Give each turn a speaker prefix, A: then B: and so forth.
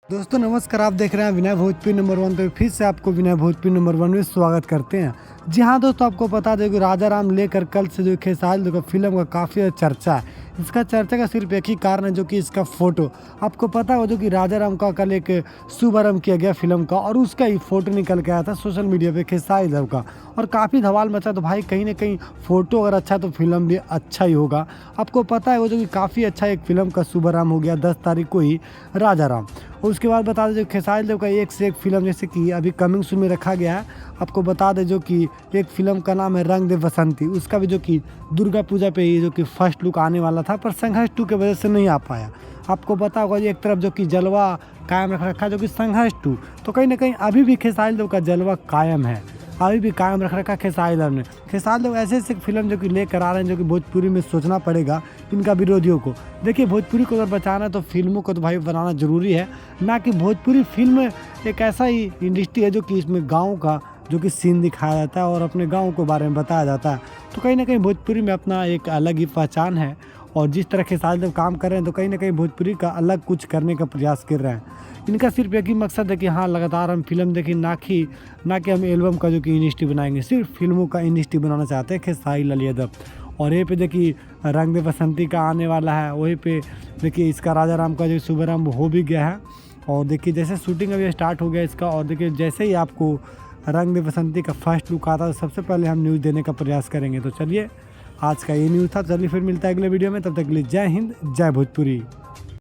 A: दोस्तों नमस्कार, आप देख रहे हैं विनय भोजपुरी नंबर वन। तो फिर से आपको विनय भोजपुरी नंबर वन में स्वागत करते हैं। जी हाँ दोस्तों, आपको बता दें कि राजा राम लेकर कल से जो खेसारी का फिल्म का काफ़ी चर्चा है। इसका चर्चा का सिर्फ एक ही कारण है, जो कि इसका फोटो। आपको पता हो जो कि राजा राम का कल एक शुभारंभ किया गया फिल्म का, और उसका ही फोटो निकल के आया था सोशल मीडिया पे खेसारी का, और काफ़ी धमाल मचा। तो भाई कहीं ना कहीं फोटो अगर अच्छा तो फिल्म भी अच्छा ही होगा। आपको पता है वो जो कि काफ़ी अच्छा एक फिल्म का शुभारंभ हो गया 10 तारीख को ही, राजा राम। और उसके बाद बता दें जो खेसारी देव का एक से एक फिल्म जैसे कि अभी कमिंग सून में रखा गया है। आपको बता दें जो कि एक फिल्म का नाम है रंग दे बसंती, उसका भी जो कि दुर्गा पूजा पे ही जो कि फर्स्ट लुक आने वाला था, पर संघर्ष 2 की वजह से नहीं आ पाया। आपको पता होगा एक तरफ जो कि जलवा कायम रख रखा जो कि संघर्ष 2, तो कहीं ना कहीं अभी भी खेसारी देव का जलवा कायम है, अभी भी कायम रख रखा खेसारी देव ने। खेसारी देव ऐसे ऐसे फिल्म जो कि लेकर आ रहे हैं जो कि भोजपुरी में सोचना पड़ेगा इनका विरोधियों को। देखिए भोजपुरी को अगर बचाना है तो फिल्मों को तो भाई बनाना ज़रूरी है, ना कि भोजपुरी फिल्म एक ऐसा ही इंडस्ट्री है जो कि इसमें गाँव का जो कि सीन दिखाया जाता है और अपने गाँव के बारे में बताया जाता है। तो कहीं ना कहीं भोजपुरी में अपना एक अलग ही पहचान है, और जिस तरह खेसारी देव काम कर रहे हैं तो कहीं ना कहीं भोजपुरी का अलग कुछ करने का प्रयास कर रहे हैं। इनका सिर्फ एक ही मकसद है कि हाँ लगातार हम फिल्म देखें, ना कि हम एल्बम का जो कि इंडस्ट्री बनाएंगे। सिर्फ फिल्मों का इंडस्ट्री बनाना चाहते हैं खेसारी लाल यादव। और यहीं पे देखिए रंग दे बसंती का आने वाला है, वहीं पे देखिए इसका राजा राम का जो शुभारंभ हो भी गया है। और देखिए जैसे शूटिंग अभी स्टार्ट हो गया इसका, और देखिए जैसे ही आपको रंग दे बसंती का फर्स्ट लुक आता है तो सबसे पहले हम न्यूज़ देने का प्रयास करेंगे। तो चलिए आज का ये न्यूज़ था, चलिए फिर मिलता है अगले वीडियो में। तब तक के लिए जय हिंद, जय भोजपुरी।